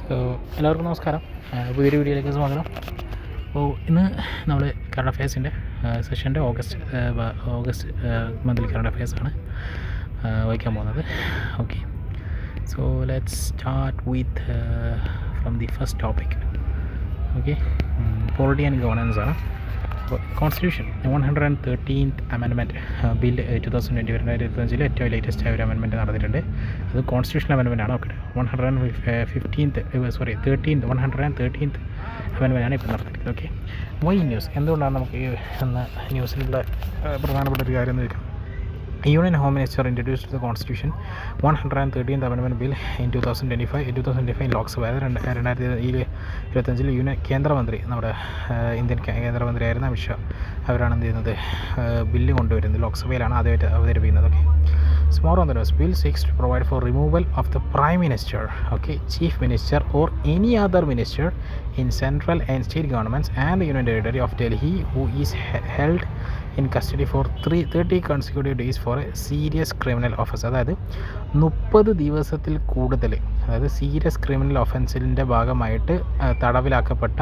എല്ലാവർക്കും നമസ്കാരം. പുതിയൊരു വീഡിയോയിലേക്ക് സ്വാഗതം. അപ്പോൾ ഇന്ന് നമ്മൾ കറണ്ട് അഫയേഴ്സിൻ്റെ സെഷൻ്റെ ഓഗസ്റ്റ് മന്ത്ലി കറണ്ട് അഫയേഴ്സാണ് വായിക്കാൻ പോകുന്നത്. Okay, so let's start with from the first topic. Okay, polity and governance ആണ്. അപ്പോൾ കോൺസ്റ്റിറ്റ്യൂഷൻ 113th അമെൻമെൻറ്റ് ബിൽ 2020 ഏറ്റവും ലേറ്റസ്റ്റ് ആയ ഒരു അമെൻമെൻറ്റ് നടന്നിട്ടുണ്ട്. അത് കോൺസ്റ്റിറ്റ്യൂഷണൽ അമെൻമെൻറ്റ് ആണ്. ഓക്കെ, 113th അമെൻമെൻറ്റാണ് ഇപ്പോൾ നടത്തിയിരിക്കുന്നത്. ഓക്കെ, വൈ ന്യൂസ് എന്തുകൊണ്ടാണ് നമുക്ക് ഈ ന്യൂസിലുള്ള പ്രധാനപ്പെട്ട ഒരു കാര്യം എന്ന് വെച്ചാൽ Union Home Minister introduced the Constitution 113th Amendment Bill in 2025 Lok Sabha. അതായത് 2025 കേന്ദ്രമന്ത്രി, നമ്മുടെ ഇന്ത്യൻ കേന്ദ്രമന്ത്രിയായിരുന്ന അമിത്ഷാ അവരാണ് എന്ത് ചെയ്യുന്നത്, ബില്ല് കൊണ്ടുവരുന്നത്. ലോക്സഭയിലാണ് ആദ്യമായിട്ട് അവതരിപ്പിക്കുന്നത്. Okay, More on the news, bill seeks to provide for removal of the Prime Minister, okay, Chief Minister or any other minister in central and state governments and the Union Territory of Delhi who is held in custody for 30 consecutive days for a serious criminal offence. അതായത് 30 ദിവസത്തിൽ കൂടുതൽ, അതായത് serious criminal ഒഫൻസിൻ്റെ ഭാഗമായിട്ട് തടവിലാക്കപ്പെട്ട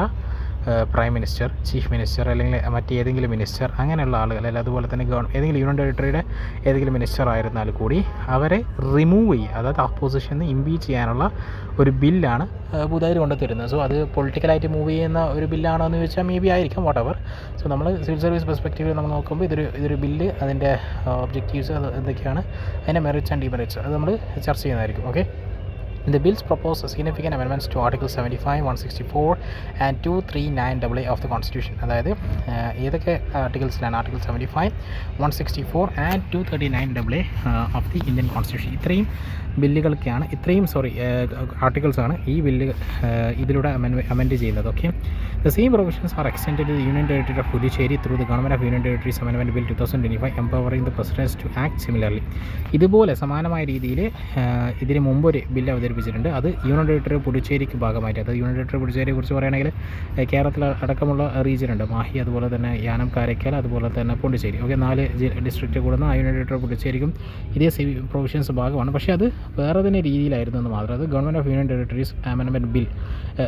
prime minister, chief minister അല്ലെങ്കിൽ മറ്റേതെങ്കിലും minister, അങ്ങനെയുള്ള ആളുകൾ, അല്ലെങ്കിൽ അതുപോലെ തന്നെ ഏതെങ്കിലും യൂണിയൻ ടെറിട്ടറിയുടെ ഏതെങ്കിലും മിനിസ്റ്റർ ആയിരുന്നാൽ കൂടി അവരെ റിമൂവ് ചെയ്യുക, അതായത് അപ്പോസിഷനിൽ നിന്ന് ഇമ്പീച്ച് ചെയ്യാനുള്ള ഒരു ബില്ലാണ് പുതുതായി കൊണ്ടുതരുന്നത്. സോ അത് പൊളിറ്റിക്കലായിട്ട് മൂവ് ചെയ്യുന്ന ഒരു ബില്ലാണോ എന്ന് ചോദിച്ചാൽ മേ ബി ആയിരിക്കാം, വാട്ട് എവർ. സോ നമ്മൾ സിവിൽ സർവീസ് പെർസ്പെക്റ്റീവിൽ നമ്മൾ നോക്കുമ്പോൾ ഇതൊരു ബില്ല്, അതിൻ്റെ ഒബ്ജക്റ്റീവ്സ് എന്തൊക്കെയാണ്, അതിൻ്റെ മെറിറ്റ്സ് ആൻഡ് ഡിമെറിറ്റ്സ് അത് നമ്മൾ ചർച്ച ചെയ്യുന്നതായിരിക്കും. Okay, The bills propose significant amendments to Article 75, 164 and 239AA of the Constitution. അതായത് ഏതൊക്കെ ആർട്ടിക്കിൾസിലാണ്? Article 75, 164 and 239AA of the Indian constitution. ഇത്രയും ബില്ലുകൾക്കാണ്, ആർട്ടിക്കിൾസാണ് ഈ ബില്ല് ഇതിലൂടെ അമെൻഡ് ചെയ്യുന്നത്. Okay, The same provisions are extended to the Union Territory of Puducherry through the Government of Union Territories Amendment Bill 2025, empowering the President to act similarly. ഇതുപോലെ സമാനമായ രീതിയിൽ ഇതിന് മുമ്പൊരു ബില്ല് അവതരിപ്പിച്ചിട്ടുണ്ട്. അത് യൂണിയൻ ടെറിട്ടറി പുതുച്ചേരിക്ക് ഭാഗമായിട്ട്, അത് യൂണിയൻ ടെറിട്ടറി പുതുച്ചേരിയെ കുറിച്ച് പറയുകയാണെങ്കിൽ കേരളത്തിൽ അടക്കമുള്ള റീജിയനുണ്ട്, മാഹി, അതുപോലെ തന്നെ യാനം, കാരയ്ക്കൽ, അതുപോലെ തന്നെ പോണ്ടിച്ചേരി. ഓക്കെ, 4 ഡിസ്ട്രിക്റ്റ് കൂടുന്ന ആ യൂണിയൻ ടെറിട്ടറി പുതുച്ചേരിക്കും ഇതേ പ്രൊവിഷൻസ് ഭാഗമാണ്. പക്ഷേ അത് വേറെ തന്നെ രീതിയിലായിരുന്നു എന്ന് മാത്രം. അത് government of union territories amendment bill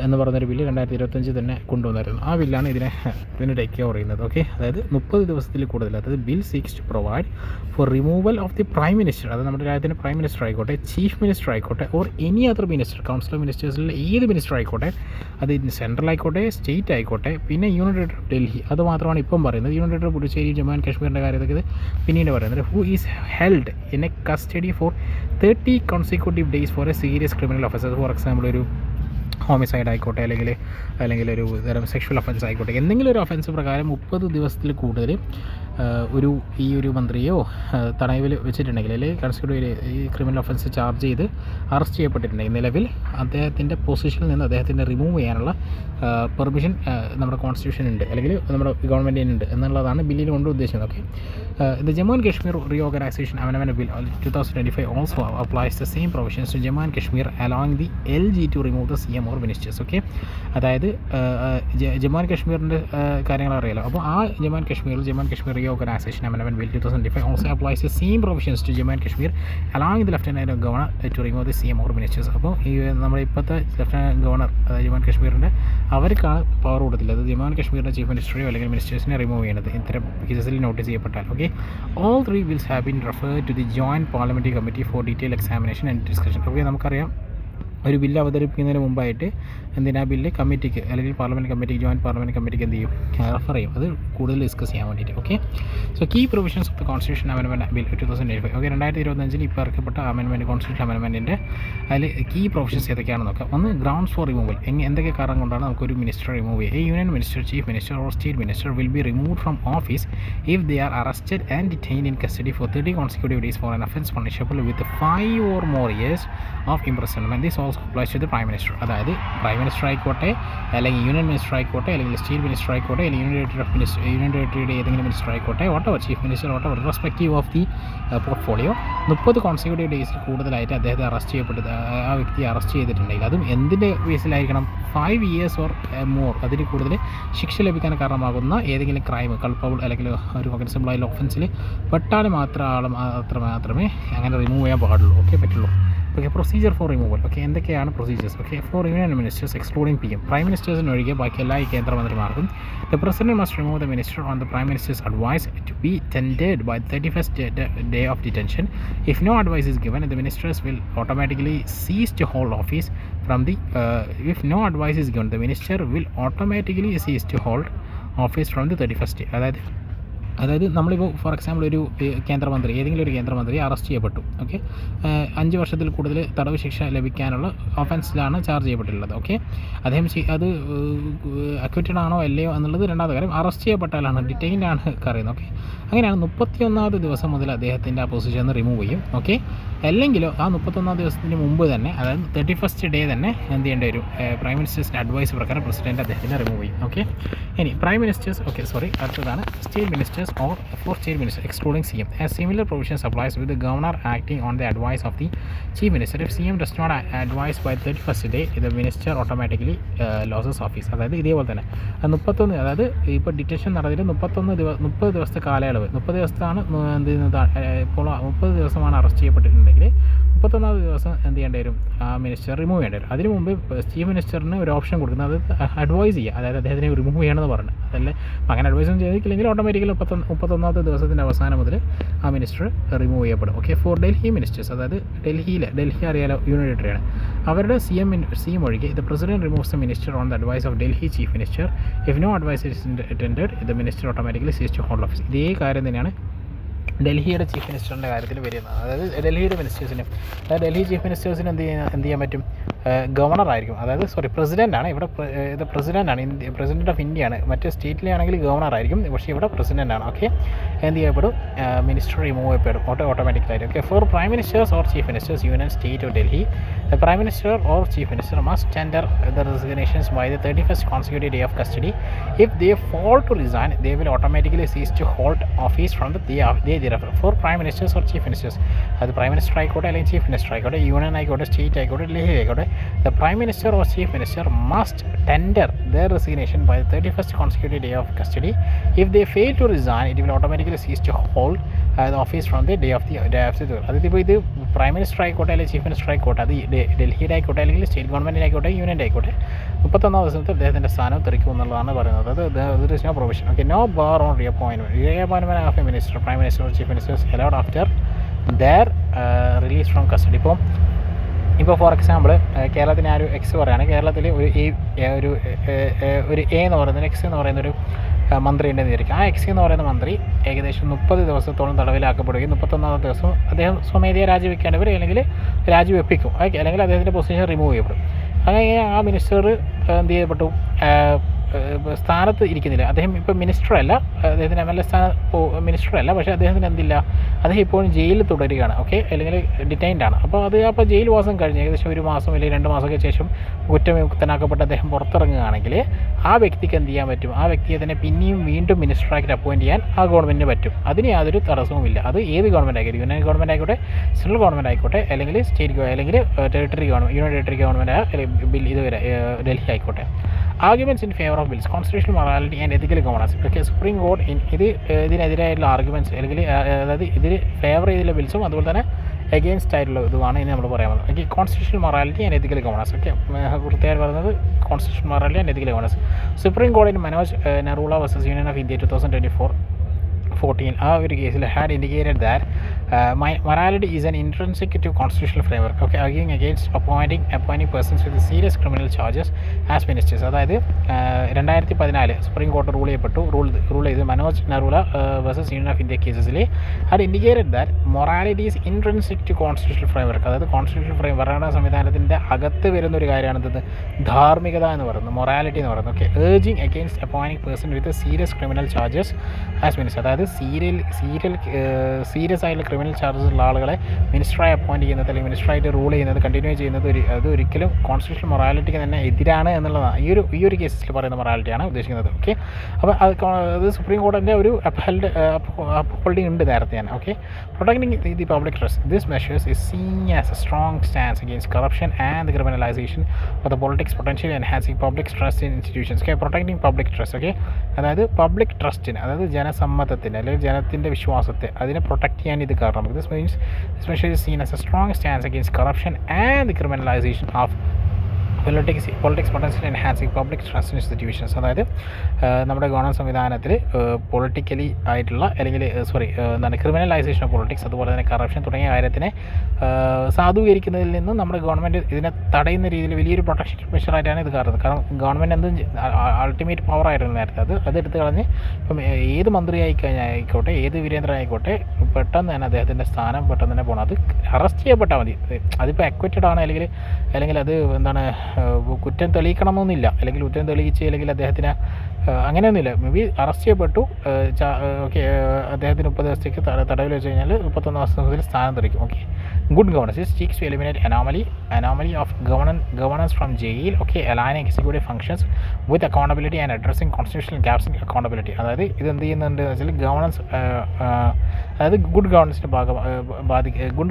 എന്ന് പറയുന്നൊരു ബില്ല് 2025 തന്നെ കൊണ്ടുവന്നായിരുന്നു. ആ ബില്ലാണ് ഇതിന് ടേക്ക് ഓവർ ചെയ്യുന്നത്. ഓക്കെ, അതായത് 30 ദിവസത്തിൽ കൂടുതൽ, അതായത് bill seeks to provide for removal of the prime minister, അത് നമ്മുടെ രാജ്യത്തിൻ്റെ പ്രൈം മിനിസ്റ്റർ ആയിക്കോട്ടെ, ചീഫ് മിനിസ്റ്റർ ആയിക്കോട്ടെ, or any other minister, council of മിനിസ്റ്റേഴ്സിൽ ഏത് മിനിസ്റ്റർ ആയിക്കോട്ടെ, അത് സെൻട്രൽ ആയിക്കോട്ടെ, സ്റ്റേറ്റ് ആയിക്കോട്ടെ, പിന്നെ യൂണിയൻ ടെറിട്ടറി ഓഫ് ഡൽഹി, അത് മാത്രമാണ് ഇപ്പം പറയുന്നത്. Union territory Puducherry, Jammu and കാശ്മീരിൻ്റെ കാര്യത്തിൽ പിന്നീട് പറയുന്നത്, who is held in a custody for 30 consecutive days for a serious criminal offences. For example ഒരു ഹോമിസൈഡ് ആയിക്കോട്ടെ, അല്ലെങ്കിൽ ഒരു തരം സെക്ഷൽ ഒഫൻസ് ആയിക്കോട്ടെ, എന്തെങ്കിലും ഒരു ഒഫൻസ് പ്രകാരം 30 ദിവസത്തിൽ കൂടുതൽ ഈ ഒരു മന്ത്രിയോ തടവിൽ വെച്ചിട്ടുണ്ടെങ്കിൽ, അല്ലെങ്കിൽ കൺസിഡർ ഈ ക്രിമിനൽ ഒഫൻസ് ചാർജ് ചെയ്ത് അറസ്റ്റ് ചെയ്യപ്പെട്ടിട്ടുണ്ടെങ്കിൽ, നിലവിൽ അദ്ദേഹത്തിൻ്റെ പൊസിഷനിൽ നിന്ന് അദ്ദേഹത്തിൻ്റെ റിമൂവ് ചെയ്യാനുള്ള പെർമിഷൻ നമ്മുടെ കോൺസ്റ്റിറ്റ്യൂഷൻ ഉണ്ട്, അല്ലെങ്കിൽ നമ്മുടെ ഗവൺമെൻറ്റിനുണ്ട് എന്നുള്ളതാണ് ബില്ലിൽ കൊണ്ട് ഉദ്ദേശിക്കുന്നത്. Okay, the Jammu and Kashmir reorganisation amendment bill 2025 also applies the same provisions to Jammu and Kashmir along the LG to remove the CM or ministers. Okay, അതായത് ജമ്മു ആൻഡ് കശ്മീരിൻ്റെ കാര്യങ്ങൾ അറിയാലോ. അപ്പോൾ ആ Jammu and Kashmir Organization Amendment Bill 2025 also applies the same provisions to Jammu and Kashmir, allowing the Lieutenant Governor to remove the CM or ministers. അപ്പോൾ ഈ നമ്മുടെ ഇപ്പോഴത്തെ ലെഫ്റ്റനൻറ്റ് ഗവർണർ, ജമ്മു ആൻഡ് കശ്മീരിൻ്റെ, അവർക്കാണ് പവർ കൊടുത്തില്ല. അത് ജമ്മു ആൻഡ് കശ്മീരിൻ്റെ ചീഫ് മിനിസ്റ്ററെയോ അല്ലെങ്കിൽ മിനിസ്റ്റേഴ്സിനെ റിമൂവ് ചെയ്യുന്നത് ഇത്തരം കേസസിൽ നോട്ടീസ് ചെയ്യപ്പെട്ടാൽ. Okay, all 3 bills have been referred to the Joint Parliamentary Committee for detailed examination and discussion. Okay, നമുക്കറിയാം ഒരു ബില്ല് അവതരിപ്പിക്കുന്നതിന് മുമ്പായിട്ട് എന്തിനാ ബില്ല് കമ്മിറ്റിക്ക്, അല്ലെങ്കിൽ പാർലമെൻറ്റ് കമ്മിറ്റിക്ക്, ജോയിൻറ്റ് പാർലമെൻറ്റ് കമ്മിറ്റിക്ക് എന്ത് ചെയ്യും, റെഫർ ചെയ്യും, അത് കൂടുതൽ ഡിസ്കസ് ചെയ്യാൻ വേണ്ടിയിട്ട്. Okay, so key provisions of the constitution amendment bill 2025. Okay, 2025 ഇപ്പോൾ ഇറക്കപ്പെട്ട അമെൻമെൻറ്റ്, കോൺസ്റ്റിറ്റ്യൂഷൻ അമെൻമെൻറ്റിൻ്റെ അതിൽ കീ പ്രൊവിഷൻസ് ഏതൊക്കെയാണെന്ന് നോക്കാം. ഒന്ന്, ഗ്രൗണ്ട്സ് ഫോർ റിമൂവൽ. എന്തൊക്കെ കാരണം കൊണ്ടാണ് നമുക്കൊരു മിനിസ്റ്റർ റിമൂവ് ചെയ്യുക? Union minister, chief minister or state minister will be removed from office if they are arrested and detained in custody for 30 consecutive days for an offence punishable with 5 or more years of imprisonment. This also applies to the prime minister. അതായത് prime minister ആയിക്കോട്ടെ, അല്ലെങ്കിൽ union minister ആയിക്കോട്ടെ, അല്ലെങ്കിൽ state minister ആയിക്കോട്ടെ, അല്ലെങ്കിൽ union ടെറിട്ടറിയുടെ ഏതെങ്കിലും minister ആയിക്കോട്ടെ, whatever, chief minister, whatever, respective of the portfolio, 30 consecutive ഡേയ്സിൽ കൂടുതലായിട്ട് അദ്ദേഹത്തെ ആ വ്യക്തിയെ അറസ്റ്റ് ചെയ്തിട്ടുണ്ടെങ്കിൽ, അതും എന്തിൻ്റെ ബേസിലായിരിക്കണം? 5 years ഓർ മോർ, അതിന് കൂടുതൽ ശിക്ഷ ലഭിക്കാൻ കാരണമാകുന്ന ഏതെങ്കിലും ക്രൈം, കൾപ്പബിൾ അല്ലെങ്കിൽ ഒരു കോഗ്നിസബിൾ ആയിട്ടുള്ള ഒഫൻസിൽ പെട്ടാൽ മാത്രമേ അങ്ങനെ റിമൂവ് ചെയ്യാൻ പാടുള്ളൂ. ഓക്കെ, പറ്റുള്ളൂ. Okay, procedure for removal. Okay, എന്തൊക്കെയാണ് procedures? Okay, for union ministers excluding PM, prime മിനിസ്റ്റേഴ്സിന് ഒഴികെ ബാക്കി എല്ലാ ഈ കേന്ദ്രമന്ത്രിമാർക്കും the president must remove the minister on the prime minister's advice to be tendered by the 31st day of detention. If no advice is given, the ministers will automatically cease to hold office from the if no advice is given, the minister will automatically cease to hold office from the 31st day. അതായത് നമ്മളിപ്പോൾ four example ഒരു കേന്ദ്രമന്ത്രി, ഏതെങ്കിലും ഒരു കേന്ദ്രമന്ത്രി arrest ചെയ്യപ്പെട്ടു. Okay, 5 വർഷത്തിൽ കൂടുതൽ തടവ് ശിക്ഷ ലഭിക്കാനുള്ള ഒഫൻസിലാണ് ചാർജ് ചെയ്യപ്പെട്ടിട്ടുള്ളത്. ഓക്കെ, അദ്ദേഹം അത് അക്വിറ്റഡ് ആണോ അല്ലയോ എന്നുള്ളത് രണ്ടാമത്തെ കാര്യം. അറസ്റ്റ് ചെയ്യപ്പെട്ടാലാണ്, ഡിറ്റൈൻഡ് ആണ് പറയുന്നത്. ഓക്കെ, അങ്ങനെയാണ് 31ാമത്തെ ദിവസം മുതൽ അദ്ദേഹത്തിൻ്റെ ആ പൊസിഷനിൽ നിന്ന് റിമൂവ് ചെയ്യും. ഓക്കെ, അല്ലെങ്കിലോ ആ 31ാം ദിവസത്തിന് മുമ്പ് തന്നെ, അതായത് 31st ഡേ തന്നെ എന്ത് ചെയ്യേണ്ടി വരും? പ്രൈം മിനിസ്റ്റേഴ്സിൻ്റെ അഡ്വൈസ് പ്രകാരം പ്രസിഡന്റ് അദ്ദേഹത്തിനെ റിമൂവ് ചെയ്യും. ഓക്കെ, ഇനി പ്രൈം മിനിസ്റ്റേഴ്സ്, അടുത്തതാണ് state ministers or for state minister excluding CM. A similar provision applies with the governor acting on the advice of the chief minister. If CM does not advise by 31st day, the minister automatically loses office. അതായത് ഇതേപോലെ തന്നെ 31, അതായത് ഇപ്പോൾ detention നടന്നിട്ട് 30 ദിവസത്തെ കാലയളവ്, 30 ദിവസത്താണ് എന്ത് ചെയ്യുന്നത്? ഇപ്പോൾ 30 ദിവസമാണ് അറസ്റ്റ് ചെയ്യപ്പെട്ടിട്ടുണ്ടെങ്കിൽ 31ാമത് ദിവസം എന്ത് ചെയ്യേണ്ടി വരും? ആ മിനിസ്റ്റർ റിമൂവ് ചെയ്യേണ്ടി വരും. അതിന് മുമ്പ് ചീഫ് മിനിസ്റ്ററിന് ഒരു ഓപ്ഷൻ കൊടുക്കുന്നത്, അത് അഡ്വൈസ് ചെയ്യുക, അതായത് അദ്ദേഹത്തിനെ റിമൂവ് ചെയ്യണമെന്ന് പറഞ്ഞു. അതല്ലേ, അങ്ങനെ അഡ്വൈസ് ഒന്നും ചെയ്തിട്ടില്ലെങ്കിൽ ഓട്ടോമാറ്റിക്കലി 31ാമത്തെ ദിവസത്തിൻ്റെ അവസാനം മുതൽ ആ മിനിസ്റ്റർ റിമൂവ് ചെയ്യപ്പെടും. ഓക്കെ, ഫോർ ഡൽഹി മിനിസ്റ്റേഴ്സ്, അതായത് ഡൽഹി അറിയാലോ യൂണിയൻ ടെറിട്ടറിയാണ്, അവരുടെ CM ഒഴികെ the president removes the minister on the advice of Delhi chief minister. If no advice is tendered, the minister automatically ceases to hold office. ഇതേ കാര്യം തന്നെയാണ് ഡൽഹിയുടെ ചീഫ് മിനിസ്റ്ററിൻ്റെ കാര്യത്തിൽ വരുന്നത്. അതായത് ഡൽഹിയുടെ മിനിസ്റ്റേഴ്സിന്, അതായത് ഡൽഹി ചീഫ് മിനിസ്റ്റേഴ്സിന് എന്ത് ചെയ്യാൻ പറ്റും? ഗവർണർ ആയിരിക്കും, അതായത് പ്രസിഡൻ്റാണ്. ഇവിടെ ഇത് പ്രസിഡൻ്റാണ്, പ്രസിഡന്റ് ഓഫ് ഇന്ത്യയാണ്. മറ്റേ സ്റ്റേറ്റിലാണെങ്കിൽ ഗവർണർ ആയിരിക്കും, പക്ഷേ ഇവിടെ പ്രസിഡൻ്റാണ്. ഓക്കെ, എന്ത് ചെയ്യപ്പെടും? മിനിസ്റ്റർ റിമൂവ് ചെയ്യപ്പെടും ഓട്ടോമാറ്റിക്കലായിട്ട്. Okay, for prime ministers or chief ministers union state of Delhi, the prime minister or chief minister must tender the resignations by the 31st consecutive day of custody. If they fail to resign, they will automatically cease to hold office from the day thereafter. For prime ministers or chief ministers, അത് prime minister ആയിക്കോട്ടെ അല്ലെങ്കിൽ chief minister ആയിക്കോട്ടെ, union ആയിക്കോട്ടെ, state ആയിക്കോട്ടെ, ഡൽഹി ആയിക്കോട്ടെ, the prime minister or chief minister must tender their resignation by the 31st consecutive day of custody. If they fail to resign, it will automatically cease to hold the office from the day of the അതായത് ഇപ്പോൾ ഇത് prime minister ആയിക്കോട്ടെ അല്ലെങ്കിൽ chief minister ആയിക്കോട്ടെ, അത് ഡൽഹിയുടെ ആയിക്കോട്ടെ അല്ലെങ്കിൽ സ്റ്റേറ്റ് ഗവൺമെൻറ്റിൻ്റെ ആയിക്കോട്ടെ, യൂണിയൻ്റെ ആയിക്കോട്ടെ, 31ാം ദിവസത്തിൽ അദ്ദേഹത്തിൻ്റെ സ്ഥാനം തെറിക്കും എന്നുള്ളതാണ് പറയുന്നത്. അത് there is no provision. Okay, no bar on reappointment of a minister, prime minister or chief ministers allowed after their release from custody. ഇപ്പോൾ ഫോർ എക്സാമ്പിൾ കേരളത്തിന് ആ ഒരു എക്സ് പറയുകയാണ്, കേരളത്തിൽ ഒരു എ എന്ന് പറയുന്നത് എക്സ് എന്ന് പറയുന്നൊരു മന്ത്രി ഉണ്ടെന്ന് വിചാരിക്കും. ആ എക്സ് എന്ന് പറയുന്ന മന്ത്രി ഏകദേശം 30 ദിവസത്തോളം തടവിലാക്കപ്പെടുകയും 31ാമത്തെ ദിവസം അദ്ദേഹം സ്വമേധയാ രാജിവെക്കേണ്ടി വരും, അല്ലെങ്കിൽ രാജിവെപ്പിക്കും, അല്ലെങ്കിൽ അദ്ദേഹത്തിൻ്റെ പൊസിഷൻ റിമൂവ് ചെയ്യപ്പെടും. അങ്ങനെ ആ മിനിസ്റ്റർ എന്ത് ചെയ്യപ്പെട്ടു? സ്ഥാനത്ത് ഇരിക്കുന്നില്ല. അദ്ദേഹം ഇപ്പോൾ മിനിസ്റ്ററല്ല, അദ്ദേഹത്തിന് MLA മിനിസ്റ്ററല്ല, പക്ഷേ അദ്ദേഹത്തിന് എന്തില്ല? അദ്ദേഹം ഇപ്പോഴും ജയിലിൽ തുടരുകയാണ്. ഓക്കെ, അല്ലെങ്കിൽ ഡിറ്റൈൻഡ് ആണ്. അപ്പോൾ ജയിൽ വാസം കഴിഞ്ഞ് ഏകദേശം 1 മാസം അല്ലെങ്കിൽ 2 മാസമൊക്കെ ശേഷം കുറ്റവിമുക്തനാക്കപ്പെട്ട് അദ്ദേഹം പുറത്തിറങ്ങുകയാണെങ്കിൽ ആ വ്യക്തിക്ക് എന്ത് ചെയ്യാൻ പറ്റും? ആ വ്യക്തിയെ തന്നെ പിന്നെയും വീണ്ടും മിനിസ്റ്ററാക്കി അപ്പോയിൻറ്റ് ചെയ്യാൻ ആ ഗവൺമെൻറ്റിന് പറ്റും. അതിന് യാതൊരു തടസ്സവുമില്ല. അത് ഏത് ഗവൺമെൻറ് ആയിക്കോട്ടെ, യൂണിയൻ ഗവൺമെൻറ് ആയിക്കോട്ടെ, സെൻട്രൽ ഗവൺമെൻറ് ആയിക്കോട്ടെ, അല്ലെങ്കിൽ സ്റ്റേറ്റ് അല്ലെങ്കിൽ territory government, union territory government അല്ലെങ്കിൽ ബിൽ ഇതുവരെ ഡൽഹി ആയിക്കോട്ടെ. Arguments in favor of bills, constitutional morality and ethical governance. Okay, supreme court ഇതിനെതിരായിട്ടുള്ള ആർഗ്യുമെൻറ്റ്സ് അല്ലെങ്കിൽ അതായത് ഇതിൽ ഫേവർ ചെയ്തുള്ള ബിൽസും അതുപോലെ തന്നെ എഗെയിൻസ്റ്റ് ആയിട്ടുള്ള ഇതുമാണ് ഇനി നമ്മൾ പറയാൻ പോകുന്നത്. Okay, constitutional morality and ethical governance. Okay, വൃത്തിയായി പറയുന്നത് constitutional morality and ethical governance. Supreme കോടതി Manoj Narula versus union of India 2014 ആ ഒരു കേസിൽ had indicated that morality is an intrinsic to constitutional framework. Okay, arguing against appointing persons with serious criminal charges as ministers. അതായത് 2014 supreme കോടതി rule ചെയ്ത് Manoj Narula versus union of India കേസസിൽ അത് indicated that morality is intrinsic to constitutional framework. അതായത് കോൺസ്റ്റിറ്റ്യൂഷണൽ ഭരണ സംവിധാനത്തിൻ്റെ അകത്ത് വരുന്ന ഒരു കാര്യമാണ് ധാർമ്മികത എന്ന് പറയുന്നത്, മൊറാലിറ്റി എന്ന് പറയുന്നത്. Okay, urging against appointing person with serious criminal charges as minister. അതായത് സീരിയസ് ആയിട്ടുള്ള ക്രിമിനൽ ചാർജസ് ഉള്ള ആളുകളെ മിനിസ്റ്ററായി അപ്പോയിൻറ്റ് ചെയ്യുന്നത് അല്ലെങ്കിൽ മിനിസ്റ്ററായിട്ട് റൂൾ ചെയ്യുന്നത് കണ്ടിന്യൂ ചെയ്യുന്നത് അത് ഒരിക്കലും കോൺസ്റ്റിറ്റ്യൂഷണൽ മൊറാലിറ്റിക്ക് തന്നെ എതിരാണ് എന്നുള്ളതാണ് ഈ ഒരു കേസിൽ പറയുന്ന മൊറാലിറ്റിയാണ് ഉദ്ദേശിക്കുന്നത്. ഓക്കെ, അപ്പോൾ അത് സുപ്രീം കോടതിൻ്റെ ഒരു അപ്ഹോൾഡിംഗ് ഉണ്ട് നേരത്തെ തന്നെ. Okay, protecting the public trust. This measures is seen as a strong stance against corruption and the criminalisation of the politics potentially enhancing public trust in institutions. Okay, protecting public trust. Okay, അതായത് public ട്രസ്റ്റിന്, അതായത് ജനസമ്മതത്തിന് അല്ലെങ്കിൽ ജനത്തിൻ്റെ വിശ്വാസത്തെ അതിനെ protect ചെയ്യാൻ ഇത് കാരണം. This means this measure is seen as a strong stance against corruption and the criminalization of politics potentially enhancing public trust in institutions. അതായത് നമ്മുടെ ഗവൺമെൻറ് സംവിധാനത്തിൽ പൊളിറ്റിക്കലി ആയിട്ടുള്ള അല്ലെങ്കിൽ ക്രിമിനലൈസേഷൻ ഓഫ് പൊളിറ്റിക്സ്, അതുപോലെ തന്നെ കറപ്ഷൻ തുടങ്ങിയ കാര്യത്തിനെ സാധൂകരിക്കുന്നതിൽ നിന്ന് നമ്മുടെ ഗവൺമെൻറ് ഇതിനെ തടയുന്ന രീതിയിൽ വലിയൊരു പ്രൊട്ടക്ഷൻ മെഷറായിട്ടാണ് ഇത് കാണുന്നത്. കാരണം ഗവൺമെൻറ് എന്തും അൾട്ടിമേറ്റ് പവർ ആയിരുന്നു നേരത്തെ, അതെടുത്ത് കളഞ്ഞ് ഇപ്പം ഏത് മന്ത്രി ആയിക്കോട്ടെ, ഏത് വീരേന്ദ്രൻ ആയിക്കോട്ടെ, പെട്ടെന്ന് തന്നെ അദ്ദേഹത്തിൻ്റെ സ്ഥാനം പെട്ടെന്ന് തന്നെ പോകണം. അത് അറസ്റ്റ് ചെയ്യപ്പെട്ടാൽ മതി. അതിപ്പോൾ അക്വറ്റഡ് ആണ് അല്ലെങ്കിൽ അത് കുറ്റം തെളിയിക്കണമെന്നില്ല, അല്ലെങ്കിൽ കുറ്റം തെളിയിച്ച് അല്ലെങ്കിൽ അദ്ദേഹത്തിന് അങ്ങനെയൊന്നുമില്ല. മേ ബി അറസ്റ്റ് ചെയ്യപ്പെട്ടു, ഓക്കെ, അദ്ദേഹത്തിന് 30 ദിവസത്തേക്ക് തടവിൽ വെച്ച് കഴിഞ്ഞാൽ 31 ദിവസം മുതൽ സ്ഥാനം തെളിക്കും. Okay, good governance is seeks to eliminate anomaly of governance from jail, okay, aligning executive functions with accountability and addressing constitutional gaps in accountability. അതായത് ഇത് എന്ത് ചെയ്യുന്നുണ്ട് വെച്ചാൽ ഗവർണൻസ്, അതായത് ഗുഡ്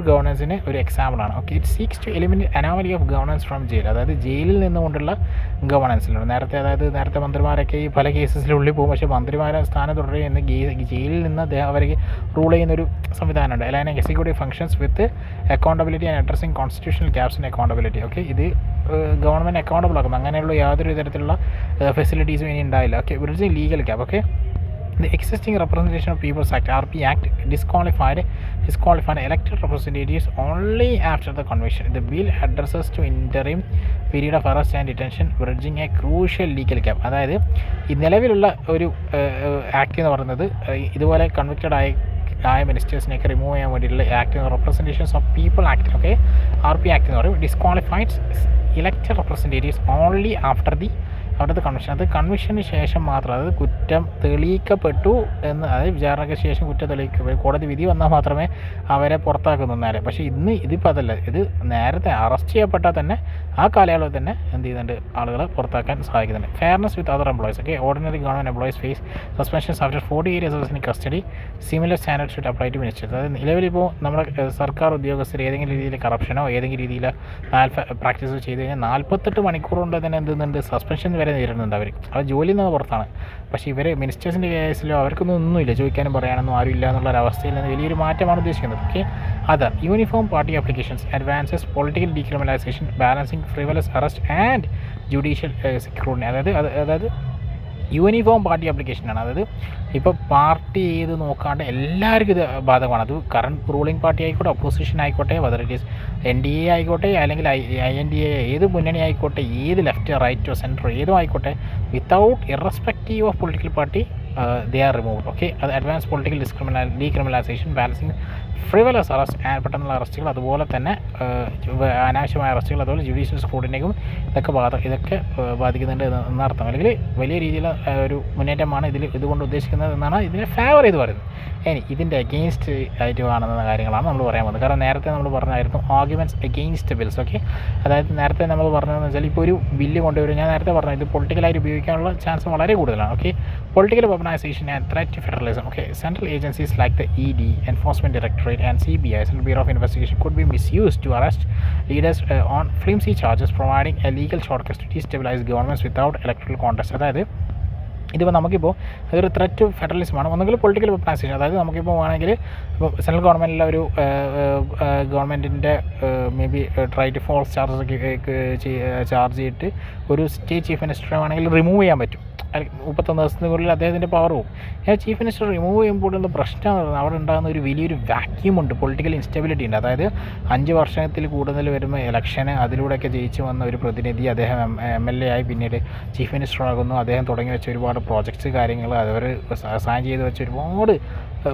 ഗവർണൻസിന് ഒരു എക്സാമ്പിളാണ്. Okay, it seeks to eliminate anomaly of governance from jail. അതായത് ജയിലിൽ നിന്നുകൊണ്ടുള്ള ഗവർണൻസിലാണ് നേരത്തെ മന്ത്രിമാരൊക്കെ ഈ പല കേസസിലുള്ളിൽ പോകും, പക്ഷേ മന്ത്രിമാരെ സ്ഥാനം തുടരുന്ന ജയിലിൽ നിന്ന് അവർക്ക് റൂൾ ചെയ്യുന്നൊരു സംവിധാനമുണ്ട്. Aligning executive functions with accountability and addressing constitutional gaps in accountability. Okay, ഇത് ഗവൺമെൻറ് അക്കൗണ്ടബിൾ ആക്കും. അങ്ങനെയുള്ള യാതൊരു തരത്തിലുള്ള ഫെസിലിറ്റീസും ഇനി ഉണ്ടായില്ല. Okay, bridging legal gap. Okay, the existing Representation of People's Act (RP Act) disqualified elected representatives only after the conviction. The bill addresses to interim period of arrest and detention, bridging a crucial legal gap. അതായത് ഈ നിലവിലുള്ള ഒരു act എന്ന് പറയുന്നത് ഇതുപോലെ convicted ആയ മിനിസ്റ്റേഴ്സിനെയൊക്കെ remove ചെയ്യാൻ വേണ്ടിയിട്ടുള്ള act, representations of people act. Okay, RP act എന്ന് പറയും. Disqualified elected representatives only after the conviction. അത് കൺവിക്ഷന് ശേഷം മാത്രം, അതായത് കുറ്റം തെളിയിക്കപ്പെട്ടു എന്ന്, അതായത് വിചാരണയ്ക്ക് ശേഷം കുറ്റം തെളിയിക്കപ്പെട്ടു, കോടതി വിധി വന്നാൽ മാത്രമേ അവരെ പുറത്താക്കുന്നു നേരെ. പക്ഷേ ഇതിപ്പോൾ അതല്ല. ഇത് നേരത്തെ അറസ്റ്റ് ചെയ്യപ്പെട്ടാൽ തന്നെ ആ കാലയളവിൽ തന്നെ എന്ത് ചെയ്യുന്നുണ്ട്, ആളുകളെ പുറത്താക്കാൻ സഹായിക്കുന്നുണ്ട്. Fairness with other employees. Okay, ordinary government employees face suspensions after 48 years in custody. Similar standard should apply to ministers. അതായത് നിലവിലിപ്പോൾ നമ്മുടെ സർക്കാർ ഉദ്യോഗസ്ഥർ ഏതെങ്കിലും രീതിയിൽ കറപ്ഷനോ ഏതെങ്കിലും രീതിയിൽ പ്രാക്ടീസ് ചെയ്ത് കഴിഞ്ഞാൽ 48 മണിക്കൂർ കൊണ്ട് തന്നെ എന്തുന്നുണ്ട്, സസ്പെൻഷൻ വരെ നേരിടുന്നുണ്ട്. അവർ ജോലിയിൽ നിന്ന് പുറത്താണ്. പക്ഷേ ഇവർ മിനിസ്റ്റേഴ്സിൻ്റെ കേസിലോ അവർക്കൊന്നും ഒന്നുമില്ല, ചോദിക്കാനും പറയാനൊന്നും ആരും ഇല്ല എന്നുള്ളൊരവസ്ഥയിൽ നിന്ന് വലിയൊരു മാറ്റമാണ് ഉദ്ദേശിക്കുന്നത്. Okay, other uniform party applications advances political decriminalisation, balancing frivolous arrest and judicial security. അതായത് യൂണിഫോം പാർട്ടി ആപ്ലിക്കേഷനാണ്. അതായത് ഇപ്പോൾ പാർട്ടി ചെയ്ത് നോക്കാണ്ട് എല്ലാവർക്കും ഇത് ബാധകമാണ്. അത് കറണ്ട് റൂളിംഗ് പാർട്ടി ആയിക്കോട്ടെ, ഒപ്പോസിഷൻ ആയിക്കോട്ടെ, വെദർ ഇറ്റ് ഈസ് NDA ആയിക്കോട്ടെ, അല്ലെങ്കിൽ INDA, ഏത് മുന്നണി ആയിക്കോട്ടെ, ഏത് ലെഫ്റ്റ് റൈറ്റോ സെൻറ്ററോ ഏതോ ആയിക്കോട്ടെ, without irrespective of political party they are removed. Okay, അത് advance political decriminalisation, balancing frivolous arrest, പെട്ടെന്നുള്ള അറസ്റ്റുകൾ, അതുപോലെ തന്നെ അനാവശ്യമായ അറസ്റ്റുകൾ, അതുപോലെ ജുഡീഷ്യൽ സ്ക്രൂട്ടിനിക്കും ഇതൊക്കെ ബാധിക്കുന്നുണ്ട് എന്നർത്ഥം. അല്ലെങ്കിൽ വലിയ രീതിയിൽ ഒരു മുന്നേറ്റമാണ് ഇതുകൊണ്ട് ഉദ്ദേശിക്കുന്നത് എന്നാണ് ഇതിനെ ഫേവർ ചെയ്ത് പറയുന്നത്. ഇനി ഇതിൻ്റെ അഗെയിൻസ്റ്റ് ആയിട്ട് കാണുന്ന കാര്യങ്ങളാണ് നമ്മൾ പറയാൻ പോകുന്നത്. കാരണം നേരത്തെ നമ്മൾ പറഞ്ഞായിരുന്നു ആർഗ്യുമെൻറ്റ്സ് അഗെയിൻസ്റ്റ് ബിൽസ്. ഓക്കെ, അതായത് നേരത്തെ നമ്മൾ പറഞ്ഞതെന്ന് വെച്ചാൽ ഇപ്പോൾ ഒരു ബില്ല് കൊണ്ടുവരും, ഞാൻ നേരത്തെ പറഞ്ഞു ഇത് പൊളിറ്റിക്കലായിട്ട് ഉപയോഗിക്കാനുള്ള ചാൻസ് വളരെ കൂടുതലാണ്. Okay, political weaponization and threat to federalism. Okay, central agencies like the ED, Enforcement Directorate and CBI, Central Bureau of Investigation, could be misused to arrest leaders on flimsy charges, providing a legal shortcut to destabilize governments without electoral contest. അതായത് ഇതിപ്പോൾ നമുക്കിപ്പോൾ അതൊരു threat to ഫെഡറലിസമാണ്. ഒന്നുകിൽ political വെപ്പണൈസേഷൻ, അതായത് നമുക്കിപ്പോൾ വേണമെങ്കിൽ ഇപ്പോൾ central ഗവൺമെൻറ്റിലെ ഒരു ഗവൺമെൻറ്റിൻ്റെ maybe try to false charge ചെയ്തിട്ട് ഒരു സ്റ്റേറ്റ് ചീഫ് മിനിസ്റ്ററെ വേണമെങ്കിൽ റിമൂവ് ചെയ്യാൻ പറ്റും. 31 ദിവസത്തിനുള്ളിൽ അദ്ദേഹത്തിൻ്റെ പവർ പോകും. ചീഫ് മിനിസ്റ്റർ റിമൂവ് ചെയ്യുമ്പോഴുള്ള പ്രശ്നം അവിടെ ഉണ്ടാകുന്ന ഒരു വലിയൊരു വാക്യൂമുണ്ട്, പൊളിറ്റിക്കൽ ഇൻസ്റ്റബിലിറ്റി ഉണ്ട്. അതായത് 5 വർഷത്തിൽ കൂടുതൽ വരുമ്പോൾ ഇലക്ഷന് അതിലൂടെയൊക്കെ ജയിച്ചു വന്ന ഒരു പ്രതിനിധി അദ്ദേഹം MLA ആയി പിന്നീട് ചീഫ് മിനിസ്റ്റർ ആകുന്നു. അദ്ദേഹം തുടങ്ങി വെച്ച ഒരുപാട് പ്രോജക്ട്സ് കാര്യങ്ങൾ, അവർ സൈൻ ചെയ്ത് വെച്ച ഒരുപാട്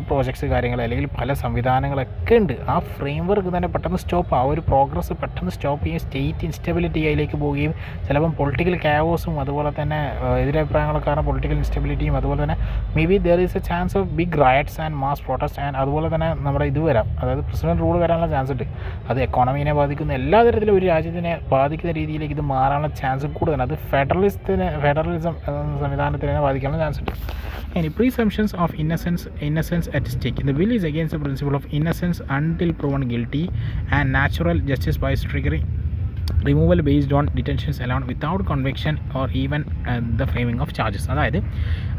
പ്രോജക്ട്സ് കാര്യങ്ങൾ, അല്ലെങ്കിൽ പല സംവിധാനങ്ങളൊക്കെ ഉണ്ട്. ആ ഫ്രെയിം വർക്ക് തന്നെ പെട്ടെന്ന് സ്റ്റോപ്പ്, ആ ഒരു പ്രോഗ്രസ് പെട്ടെന്ന് സ്റ്റോപ്പ് ചെയ്യും. സ്റ്റേറ്റ് ഇൻസ്റ്റബിലിറ്റി അതിലേക്ക് പോവുകയും ചിലപ്പം പൊളിറ്റിക്കൽ ക്യാവോസും അതുപോലെ തന്നെ എതിരഭിപ്രായങ്ങളൊക്കെ കാരണം പൊളിറ്റിക്കൽ ഇൻസ്റ്റബിലിറ്റിയും, അതുപോലെ തന്നെ maybe there is a chance of big riots and mass protest and അതുപോലെ തന്നെ നമ്മുടെ ഇത് വരാം, അതായത് പ്രസിഡന്റ് റൂൾ വരാനുള്ള ചാൻസ് ഉണ്ട്. അത് എക്കോണമീനെ ബാധിക്കുന്ന എല്ലാ തരത്തിലും ഒരു രാജ്യത്തിനെ ബാധിക്കുന്ന രീതിയിലേക്ക് ഇത് മാറാനുള്ള ചാൻസ് കൂടുതലാണ്. അത് ഫെഡറലിസം സംവിധാനത്തിനെ ബാധിക്കാനുള്ള ചാൻസ് ഉണ്ട്. Any presumptions of innocence at stake. The bill is against the principle of innocence until proven guilty and natural justice by triggering removal based on detentions alone without conviction or even the framing of charges.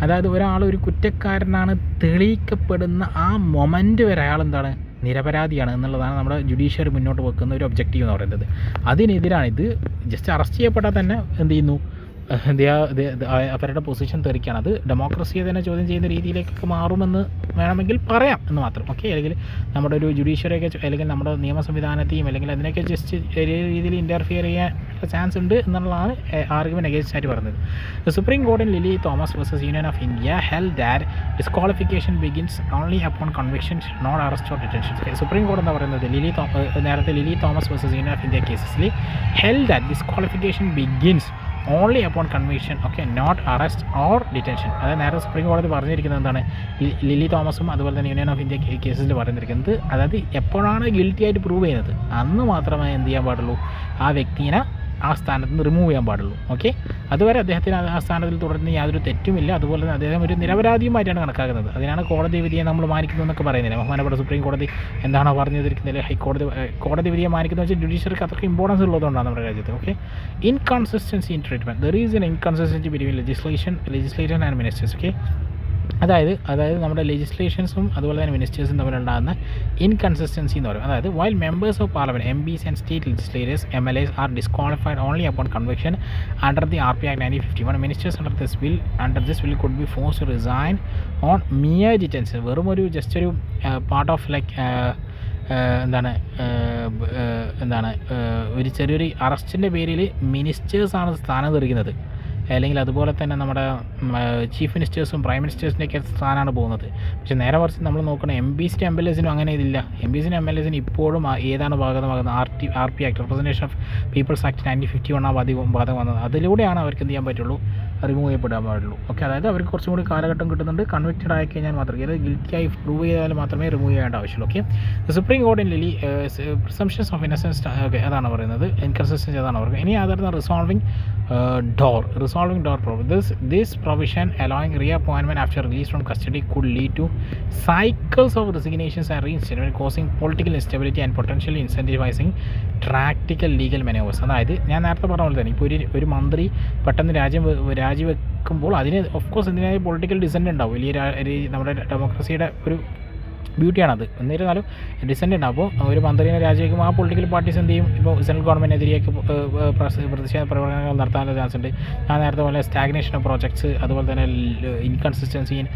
അതായത് ഒരാൾ ഒരു കുറ്റക്കാരനാണ് തെളിയിക്കപ്പെടുന്ന ആ moment വരെ അയാൾ എന്താണ് നിരപരാധിയാണ് എന്നുള്ളതാണ് നമ്മുടെ ജുഡീഷ്യറി മുന്നോട്ട് വെക്കുന്ന ഒരു ഒബ്ജക്റ്റീവ് എന്ന് പറയുന്നത്. അതിനെതിരാണ് ഇത്. ജസ്റ്റ് അറസ്റ്റ് ചെയ്യപ്പെട്ടാൽ തന്നെ എന്ത് ചെയ്യുന്നു, അവരുടെ പൊസിഷൻ തെറിക്കുകയാണ്. അത് ഡെമോക്രസിയെ തന്നെ ചോദ്യം ചെയ്യുന്ന രീതിയിലേക്കൊക്കെ മാറുമെന്ന് വേണമെങ്കിൽ പറയാം എന്ന് മാത്രം. ഓക്കെ, അല്ലെങ്കിൽ നമ്മുടെ ഒരു ജുഡീഷ്യറിയൊക്കെ അല്ലെങ്കിൽ നമ്മുടെ നിയമ സംവിധാനത്തെയും അല്ലെങ്കിൽ അതിനൊക്കെ ജസ്റ്റ് ചെറിയ രീതിയിൽ ഇൻ്റർഫിയർ ചെയ്യാൻ ചാൻസ് ഉണ്ട് എന്നുള്ളതാണ് ആർഗ്യുമെൻറ്റ് അഗേൻസ്റ്റ് ആയിട്ട് പറഞ്ഞത്. Supreme court in Lily Thomas versus union of India held that disqualification begins only upon conviction, not arrest or detention. Supreme കോടതി എന്താ പറയുന്നത്, നേരത്തെ Lily Thomas versus union of India കേസസിൽ held that disqualification begins only upon conviction, okay, not arrest or detention. അതായത് നേരെ supreme കോടതി പറഞ്ഞിരിക്കുന്നത് എന്താണ്, ലിലി തോമസും അതുപോലെ തന്നെ യൂണിയൻ ഓഫ് ഇന്ത്യ കേസിൽ പറഞ്ഞിരിക്കുന്നത്, അതായത് എപ്പോഴാണ് ഗിൽറ്റി ആയിട്ട് പ്രൂവ് ചെയ്യുന്നത് അന്ന് മാത്രമേ എന്ത് ചെയ്യാൻ പാടുള്ളൂ, ആ വ്യക്തിനെ ആ സ്ഥാനത്ത് നിന്ന് റിമൂവ് ചെയ്യാൻ പാടുള്ളൂ. ഓക്കെ, അതുവരെ അദ്ദേഹത്തിന് ആ സ്ഥാനത്തിൽ തുടരുന്ന യാതൊരു തെറ്റുമില്ല. അതുപോലെ തന്നെ അദ്ദേഹം ഒരു നിരപരാധിയുമായിട്ടാണ് കണക്കാക്കുന്നത്. അതിനാണ് കോടതി വിധിയെ നമ്മൾ മാനിക്കുന്നു എന്നൊക്കെ പറയുന്നില്ല. ബഹുമാനപ്പെട്ട സുപ്രീം കോടതി എന്താണോ പറഞ്ഞിരിക്കുന്നത്, കോടതി വിധിയെ മാനിക്കുന്നത് വെച്ചാൽ ജുഡീഷ്യറിക്ക് അത്രയ്ക്ക് ഇമ്പോർട്ടൻസ് ഉള്ളതുകൊണ്ടാണ് നമ്മുടെ രാജ്യത്ത്. Okay, inconsistency in treatment, there is N inconsistency between legislation and ministers. Okay, അതായത് നമ്മുടെ ലെജിസ്ലേഷൻസും അതുപോലെ തന്നെ മിനിസ്റ്റേഴ്സും തമ്മിലുണ്ടാകുന്ന ഇൻകൺസിസ്റ്റൻസി എന്ന് പറയും. അതായത് while members of parliament, MPs and state legislators MLAs are disqualified only upon conviction under the RP Act 1951, ministers under this will could be force to resign on mere detention. വെറും ഒരു just ഒരു part of like ഒരു ചെറിയൊരു അറസ്റ്റിൻ്റെ പേരിൽ മിനിസ്റ്റേഴ്സാണ് സ്ഥാനം തെറിക്കുന്നത്. അല്ലെങ്കിൽ അതുപോലെ തന്നെ നമ്മുടെ ചീഫ് മിനിസ്റ്റേഴ്സും പ്രൈം മിനിസ്റ്റേഴ്സിൻ്റെയൊക്കെ സ്ഥാനമാണ് പോകുന്നത്. പക്ഷേ നേരെ മറിച്ച് നമ്മൾ നോക്കണം, MPസിനും MLAസിനും അങ്ങനെ ഇതില്ല. MPസിനും MLAസിനും ഇപ്പോഴും ഏതാണ് ബാധകമാകുന്നത്, RP Act, representation of peoples act 1951 ബാധകം വന്നത്. അതിലൂടെയാണ് അവർക്ക് എന്ത് ചെയ്യാൻ പറ്റുള്ളൂ, റിമൂവ് ചെയ്യപ്പെടാൻ പാടുള്ളൂ. ഓക്കെ, അതായത് അവർക്ക് കുറച്ചും കൂടി കാലഘട്ടം കിട്ടുന്നുണ്ട്. കൺവിക്റ്റഡ് ആയി കഴിഞ്ഞാൽ മാത്രമേ, അതായത് ഗിൽറ്റിയായി പ്രൂവ് ചെയ്താൽ മാത്രമേ റിമൂവ് ചെയ്യേണ്ട ആവശ്യമുള്ളൂ. Okay, supreme court in Lily presumptions of innocence, okay, അതാണ് പറയുന്നത്. ഇൻകൺസിസ്റ്റൻസി അതാണ് പറയുന്നത്. ഇനി അതായിരുന്നു resolving door problem. This provision allowing reappointment after release from custody could lead to cycles of resignations and reinstatement, causing political instability and potentially incentivizing tactical legal maneuvers. അതായത് ഞാൻ നേരത്തെ പറഞ്ഞ പോലെ തന്നെ ഇപ്പോൾ ഒരു മന്ത്രി പെട്ടെന്ന് രാജിവെക്കുമ്പോൾ അതിന് ഓഫ്കോഴ്സ് എന്തിനായ പൊളിറ്റിക്കൽ ഡിസെൻറ്റ് ഉണ്ടാവും. വലിയ നമ്മുടെ ഡെമോക്രസിയുടെ ഒരു ബ്യൂട്ടിയാണത്. എന്നിരുന്നാലും ഡിസെൻറ്റ് ഉണ്ട്. അപ്പോൾ ഒരു മന്ത്രിനെ രാജിവെക്കുമ്പോൾ ആ പൊളിറ്റിക്കൽ പാർട്ടീസ് എന്ത് ചെയ്യും, ഇപ്പോൾ സെൻട്രൽ ഗവൺമെൻറ്റിനെതിരെയൊക്കെ പ്രതിഷേധ പ്രവർത്തനങ്ങൾ നടത്താനുള്ള ചാൻസ് ഉണ്ട്. ഞാൻ നേരത്തെ പോലെ സ്റ്റാഗ്നേഷൻ ഓഫ് പ്രോജക്ട്സ്, അതുപോലെ തന്നെ inconsistency in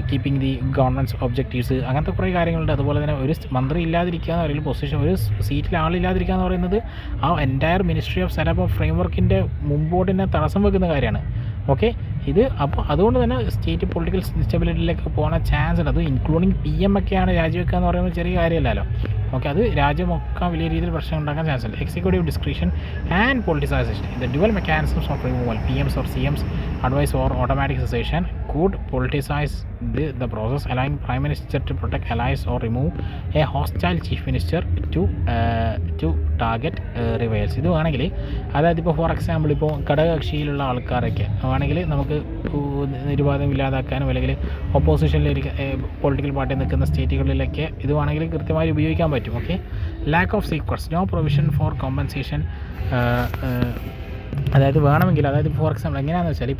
keeping the governments objectives, അങ്ങനത്തെ കുറേ കാര്യങ്ങളുണ്ട്. അതുപോലെ തന്നെ ഒരു മന്ത്രി ഇല്ലാതിരിക്കുക എന്ന് പറയുന്നത്, പൊസിഷൻ ഒരു സീറ്റിൽ ആളില്ലാതിരിക്കുക എന്ന് പറയുന്നത് ആ entire ministry of setup of frame വർക്കിൻ്റെ മുമ്പോട്ടിനെ തടസ്സം വെക്കുന്ന കാര്യമാണ്. ഓക്കെ, ഇത് അപ്പോൾ അതുകൊണ്ട് തന്നെ സ്റ്റേറ്റ് പൊളിറ്റിക്കൽ സ്റ്റെബിലിറ്റിയിലേക്ക് പോകുന്ന ചാൻസ് ഉണ്ട്. അത് ഇൻക്ലൂഡിങ് PM ഒക്കെയാണ് രാജിവെക്കുക എന്ന് പറയുമ്പോൾ ചെറിയ കാര്യമല്ലല്ലോ. ഓക്കെ, അത് രാജ്യമൊക്കെ വലിയ രീതിയിൽ പ്രശ്നം ഉണ്ടാക്കാൻ ചാൻസ് ഉണ്ട്. Executive description and politicisation, the dual mechanisms of removal, PMs or CMs advice or automatic cessation could politicize the process, allowing Prime Minister to protect allies or remove a hostile Chief Minister to target rivals. ഇത് വേണമെങ്കിൽ, അതായത് ഇപ്പോൾ for example ഇപ്പോൾ ഘടകകക്ഷിയിലുള്ള ആൾക്കാരൊക്കെ വേണമെങ്കിൽ നമുക്ക് നിരുപാധികം ഇല്ലാതാക്കാനും അല്ലെങ്കിൽ ഓപ്പോസിഷനിലേക്ക് പൊളിറ്റിക്കൽ പാർട്ടി നിൽക്കുന്ന സ്റ്റേറ്റുകളിലൊക്കെ ഇത് വേണമെങ്കിൽ കൃത്യമായി ഉപയോഗിക്കാൻ പറ്റും. Okay, lack of safeguards, no provision for compensation. അതായത് വേണമെങ്കിൽ, അതായത് ഫോർ എക്സാമ്പിൾ എങ്ങനെയാണെന്ന് വെച്ചാൽ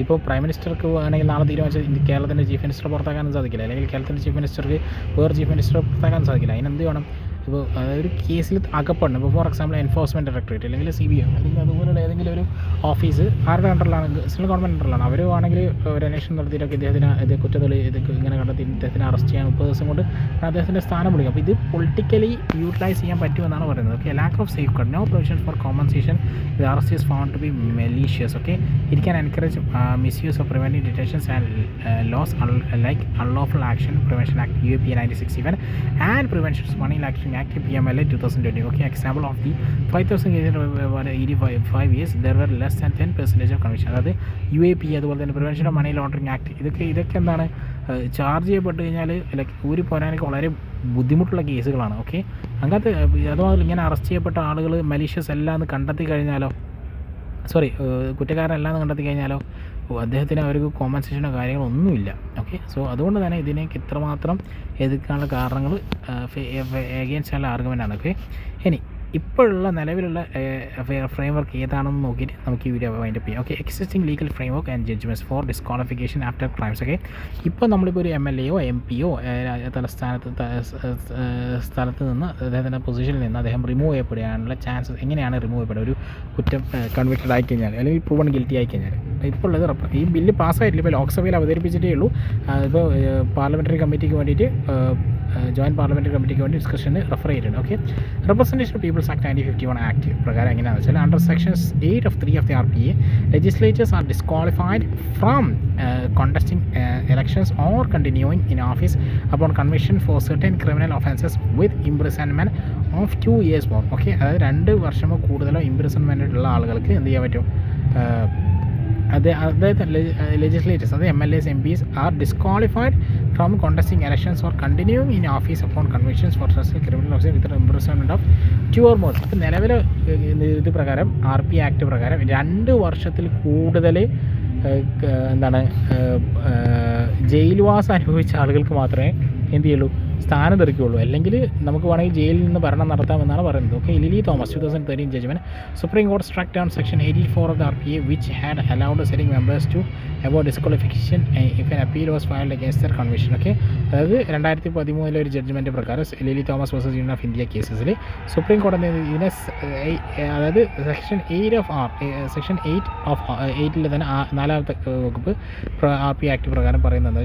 ഇപ്പോൾ പ്രൈം മിനിസ്റ്റർക്ക് വേണമെങ്കിൽ നാളെ തീരുമാനിച്ചാൽ കേരളത്തിൻ്റെ ചീഫ് മിനിസ്റ്റർ പുറത്താക്കാനും സാധിക്കില്ല, അല്ലെങ്കിൽ കേരളത്തിൻ്റെ ചീഫ് മിനിസ്റ്റർക്ക് വേറെ ചീഫ് മിനിസ്റ്റർ പുറത്താക്കാനും സാധിക്കില്ല. അതിനെന്ത് വേണം, ഇപ്പോൾ ഒരു കേസിൽ അകപ്പെടണം. ഇപ്പോൾ ഫോർ എക്സാമ്പിൾ എൻഫോഴ്സ്മെൻറ്റ് ഡയറക്ടറേറ്റ് അല്ലെങ്കിൽ CBI അല്ലെങ്കിൽ അതുപോലുള്ള ഏതെങ്കിലും ഒരു ഓഫീസ് ആരുടെ അണ്ടറിലാണ്, സെൻട്രൽ ഗവൺമെൻറ് അണ്ടറിലാണ്. അവർ വേണമെങ്കിൽ ഒരു അന്വേഷണം നടത്തിയിട്ടൊക്കെ ഇദ്ദേഹത്തിന് കുറ്റത്തിൽ ഇങ്ങനെ കണ്ടെത്തി ഇദ്ദേഹത്തിനെ അറസ്റ്റ് ചെയ്യാൻ 30 ദിവസം കൊണ്ട് അദ്ദേഹത്തിൻ്റെ സ്ഥാനം വിളിക്കും. അപ്പോൾ ഇത് പൊളിറ്റിക്കലി യൂട്ടിലൈസ് ചെയ്യാൻ പറ്റുമെന്നാണ് പറയുന്നത്. Okay, lack of safeguard, no provision for compensation, the arrest is found to be malicious. Okay, it can encourage misuse of preventing detentions and laws like unlawful action prevention act UAP 1967 and preventions money ലാക്ഷൻ Act PMLA 2020. Okay, example of the 5,000 cases over 85 years, there were less than 10% of conviction. അതായത് UAP അതുപോലെ തന്നെ prevention of money laundering act, ഇതൊക്കെ എന്താണ്, charge ചെയ്യപ്പെട്ട് കഴിഞ്ഞാൽ like ഊരി പോരാനൊക്കെ വളരെ ബുദ്ധിമുട്ടുള്ള കേസുകളാണ്. ഓക്കെ, അങ്ങനത്തെ അതുപോലെ ഇങ്ങനെ അറസ്റ്റ് ചെയ്യപ്പെട്ട ആളുകൾ മലീഷ്യസ് അല്ല എന്ന് കണ്ടെത്തി കഴിഞ്ഞാലോ, കുറ്റക്കാരനല്ല എന്ന് കണ്ടെത്തി കഴിഞ്ഞാലോ അദ്ദേഹത്തിന് അവർക്ക് കോമ്പൻസേഷനോ കാര്യങ്ങളോ ഒന്നുമില്ല. ഓക്കെ, സോ അതുകൊണ്ട് തന്നെ ഇതിനേക്ക് ഇത്രമാത്രം എതിർക്കാനുള്ള കാരണങ്ങൾ എഗെയിൻസ്റ്റ് ഉള്ള ആർഗ്യുമെൻ്റാണ്. ഓക്കെ, ഇനി ഇപ്പോഴുള്ള നിലവിലുള്ള ഫ്രെയിം വർക്ക് ഏതാണെന്ന് നോക്കിയിട്ട് നമുക്ക് ഈ വീഡിയോ വൈൻഡപ്പ് ചെയ്യാം. Okay, existing legal framework and judgments for disqualification after crimes. Okay, ഇപ്പോൾ നമ്മളിപ്പോൾ ഒരു MLA യോ MP യോ സ്ഥലത്ത് നിന്ന് അദ്ദേഹത്തിൻ്റെ പൊസിഷനിൽ നിന്ന് അദ്ദേഹം റിമൂവ് ചെയ്യപ്പെടുകയാണുള്ള ചാൻസസ് എങ്ങനെയാണ് റിമൂവ് ചെയ്യപ്പെടുക? ഒരു കുറ്റം കൺവിക്റ്റഡ് ആയി കഴിഞ്ഞാൽ അല്ലെങ്കിൽ പ്രൂവൺ ഗിൽറ്റി ആയി കഴിഞ്ഞാൽ. ഇപ്പോൾ ഉള്ളത് ഈ ബില്ല് പാസ്സായിട്ടില്ല, ഇപ്പോൾ ലോക്സഭയിൽ അവതരിപ്പിച്ചിട്ടേ ഉള്ളൂ. ഇപ്പോൾ പാർലമെൻ്ററി കമ്മിറ്റിക്ക് വേണ്ടിയിട്ട് ജോയിൻറ്റ് പാർലമെൻ്ററി കമ്മിറ്റിക്ക് വേണ്ടി ഡിസ്കഷന് റെഫർ ചെയ്തിട്ടുണ്ട്. Okay, representation of peoples act 1951 act പ്രകാരം എങ്ങനെയാണെന്ന് വെച്ചാൽ under sections 8 of 3 of the RPA, legislators are disqualified from contesting elections or continuing in office upon conviction for certain criminal offences with imprisonment of 2 years more. Okay, അതായത് 2 വർഷമോ കൂടുതലോ ഇംപ്രിസൺമെൻ്റ് ഉള്ള ആളുകൾക്ക് എന്ത് ചെയ്യാൻ പറ്റും? അതായത് ലെജിസ്ലേറ്റേഴ്സ്, അത് MLAs MPs are disqualified from contesting elections or continuing in office upon convictions for criminal officer with imprisonment of 2 or more. ഇപ്പം നിലവിലെ ഇത് പ്രകാരം RPA ആക്ട് പ്രകാരം 2 വർഷത്തിൽ കൂടുതൽ ജയിൽവാസം അനുഭവിച്ച ആളുകൾക്ക് മാത്രമേ എന്ത് ചെയ്യുള്ളൂ? സ്ഥാനം തെറിക്കുകയുള്ളൂ. അല്ലെങ്കിൽ നമുക്ക് വേണമെങ്കിൽ ജയിലിൽ നിന്ന് ഭരണം നടത്താമെന്നാണ് പറയുന്നത്. Okay, Lily Thomas 2013 judgment supreme കോടതി struck down section 84 of the RPA which had allowed sitting members to avoid disqualification if an appeal was filed against their conviction. Okay, അതായത് 2013 ഒരു ജഡ്ജ്മെൻറ്റ് പ്രകാരം Lily Thomas versus union of India കേസസിൽ supreme കോടതി ഇതിനെ അതായത് section 8 തന്നെ 4ാമത്തെ വകുപ്പ് RPA ആക്ട് പ്രകാരം പറയുന്നത്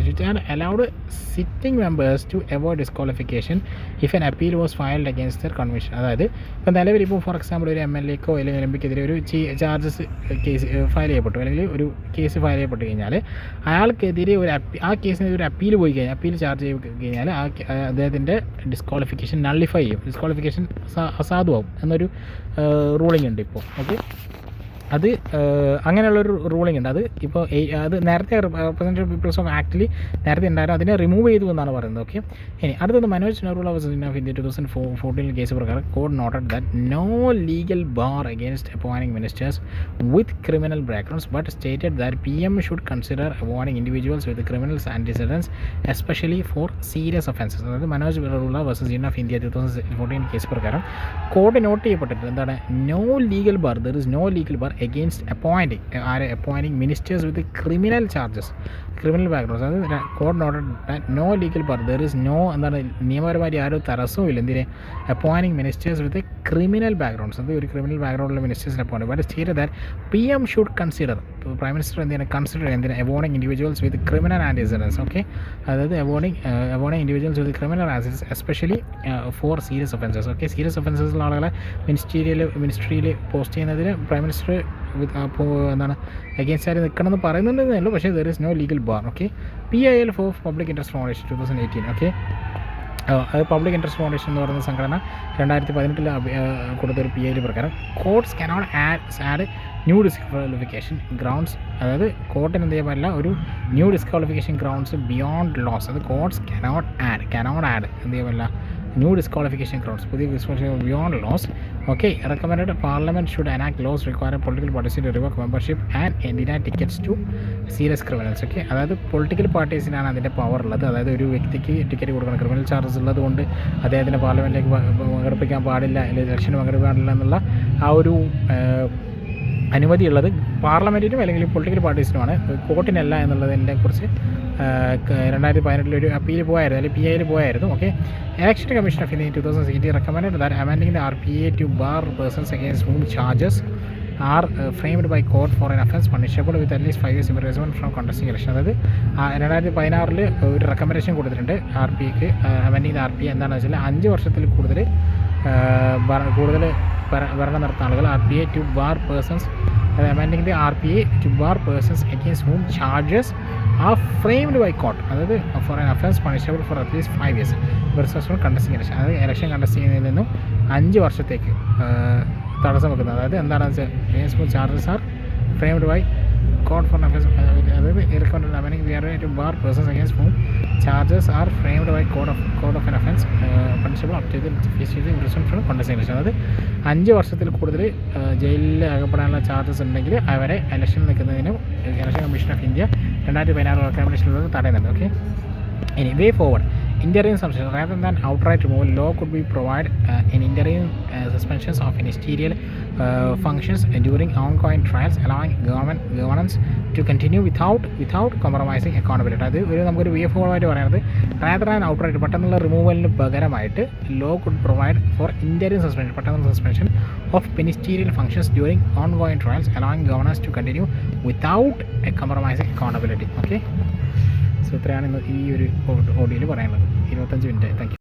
allowed sitting members to avoid disqualification if an appeal was filed against their conviction. അതായത് ഇപ്പോൾ നിലവിൽ ഇപ്പോൾ ഫോർ എക്സാമ്പിൾ ഒരു MLAക്കോ അല്ലെങ്കിൽ MPക്കെതിരെ ഒരു ചാർജസ് കേസ് ഫയൽ ചെയ്യപ്പെട്ടു, അല്ലെങ്കിൽ ഒരു കേസ് ഫയൽ ചെയ്യപ്പെട്ട് കഴിഞ്ഞാൽ അയാൾക്കെതിരെ ആ കേസിന് ഒരു അപ്പീൽ പോയി കഴിഞ്ഞാൽ അപ്പീൽ ചാർജ് ചെയ്ത് കഴിഞ്ഞാൽ അദ്ദേഹത്തിൻ്റെ ഡിസ്ക്വാളിഫിക്കേഷൻ നള്ളിഫൈ ചെയ്യും, ഡിസ്ക്വാളിഫിക്കേഷൻ അസാധുവാകും എന്നൊരു റൂളിംഗ് ഉണ്ട് ഇപ്പോൾ. ഓക്കെ, അത് അങ്ങനെയുള്ളൊരു റൂളിംഗ് ഉണ്ട്. അത് ഇപ്പോൾ അത് നേരത്തെ റെപ്രസെൻറ്റേറ്റീവ് പീപ്പിൾസ് ഓഫ് ആക്ടിൽ നേരത്തെ ഉണ്ടായിരുന്നു, അതിനെ റിമൂവ് ചെയ്തു എന്നാണ് പറയുന്നത്. ഓക്കെ, ഇനി അടുത്തത് Manoj Nehru versus union of India 2014 case പ്രകാരം court noted that no legal bar against appointing ministers with criminal backgrounds but stated that PM should consider appointing individuals with criminals antecedents especially for serious offences. അതായത് Manoj Nehru versus union of India 2014 case പ്രകാരം court note ചെയ്യപ്പെട്ടിട്ടുണ്ട് എന്താണ്? No legal bar, there is no legal bar against appointing ministers with criminal charges, criminal backgrounds. അതായത് court noted no legal bar, there is no എന്താണ് നിയമപരമായി ആരും തടസ്സവും ഇല്ല എന്തിന്? Appointing ministers with criminal backgrounds, അത് ഒരു ക്രിമിനൽ ബാക്ക്ഗ്രൗണ്ടിലുള്ള മിനിസ്റ്റേഴ്സിനെ appoint. But stated that PM should consider, prime minister എന്തിനാണ് കൺസിഡർ എന്തിനാണ്? Appointing individuals with criminal antecedents. Okay, അതായത് appointing individuals with criminal antecedents especially for serious offences. Okay, serious ഒഫൻസസിലുള്ള ആളുകളെ മിനിസ്ട്രിയിൽ പോസ്റ്റ് ചെയ്യുന്നതിന് പ്രൈം മിനിസ്റ്റർ എന്താണ് അഗേൻസ്റ്റ് ആര് നിൽക്കണമെന്ന് പറയുന്നുണ്ടെന്നേ ഉള്ളൂ, പക്ഷേ there is no legal bar. Okay, PIL for public interest foundation 2018. Okay, അത് പബ്ലിക് ഇൻട്രസ്റ്റ് ഫൗണ്ടേഷൻ എന്ന് പറയുന്ന സംഘടന 2018 കൊടുത്തൊരു PIL പ്രകാരം courts cannot add new disqualification grounds, അതായത് കോർട്ടിന് എന്ത് ചെയ്യാൻ പറ്റില്ല ഒരു new disqualification grounds beyond laws. അത് കോർട്ട്സ് കനോട്ട് ആഡ് എന്ത് ചെയ്യാൻ പറ്റില്ല ന്യൂ ഡിസ്ക്വാളിഫിക്കേഷൻ ഗ്രൗണ്ട്സ്, പുതിയ disqualification beyond laws. Okay, recommended parliament should enact laws require political പാർട്ടീസിന് revoke membership and deny tickets to serious criminals. Okay, അതായത് political പാർട്ടീസിനാണ് അതിൻ്റെ power ഉള്ളത്. അതായത് ഒരു വ്യക്തിക്ക് ടിക്കറ്റ് കൊടുക്കണം, ക്രിമിനൽ ചാർജസ് ഉള്ളത് കൊണ്ട് അദ്ദേഹത്തിന് പാർലമെൻറ്റിലേക്ക് പങ്കെടുപ്പിക്കാൻ പാടില്ല, അല്ലെങ്കിൽ ഇലക്ഷന് പങ്കെടുക്കാൻ പാടില്ല എന്നുള്ള ആ ഒരു അനുമതിയുള്ളത് പാർലമെൻറ്റിനും അല്ലെങ്കിൽ പൊളിറ്റിക്കൽ പാർട്ടീസിനുമാണ്, കോർട്ടിനല്ല എന്നുള്ളതിനെ കുറിച്ച് 2018 ഒരു അപ്പീൽ പോയായിരുന്നു, അല്ലെങ്കിൽ PIL പോയായിരുന്നു. Okay, election commission of India 2016 recommended that amending the RPA to bar persons against whom charges are framed by court for an offence punishable with at least 5 years imprisonment from contesting election. അതായത് 2016 ഒരു recommendation കൊടുത്തിട്ടുണ്ട് RPAക്ക്. Amending the RPA എന്താണെന്ന് വെച്ചാൽ 5 വർഷത്തിൽ കൂടുതൽ ഭരണം നടത്തുന്ന ആളുകൾ RPA to bar persons, amending the RPA to bar persons against whom charges are framed by court, അതായത് for an offence punishable for at least 5 years versus contesting election. അതായത് ഇലക്ഷൻ കണ്ടസ്റ്റ് ചെയ്യുന്നതിൽ നിന്നും 5 വർഷത്തേക്ക് തടസ്സം വെക്കുന്നത്. അതായത് എന്താണെന്ന് വെച്ചാൽ charges are framed by court for offence, അതായത് ഇറക്കോണ്ട് amending the RPA to bar persons against whom charges are framed by code of an offence punishable up to the imprisonment from contesting election. അതായത് 5 വർഷത്തിൽ കൂടുതൽ ജയിലിൽ അകപ്പെടാനുള്ള charges ഉണ്ടെങ്കിൽ അവരെ election നിൽക്കുന്നതിനും election commission of India 2016 റെക്കമെൻഡേഷനിലൂടെ തടയുന്നുണ്ട്. ഓക്കെ, ഇനി way forward interim suspension rather than outright removal. Law could be provide an interim suspensions of ministerial functions during ongoing trials, allowing governance to continue without compromising accountability. അത് ഒരു നമുക്കൊരു way forward പറയുന്നത് rather than outright പെട്ടെന്നുള്ള റിമൂവലിന് പകരമായിട്ട് law could provide for interim suspension പെട്ടെന്നുള്ള suspension of ministerial functions during ongoing trials, allowing governance to continue without compromising accountability. Okay, so ഇത്രയാണ് ഇന്ന് ഈ ഒരു ഓഡിയോയിൽ പറയാനുള്ളത്. 25 മിനിറ്റ്. Thank you.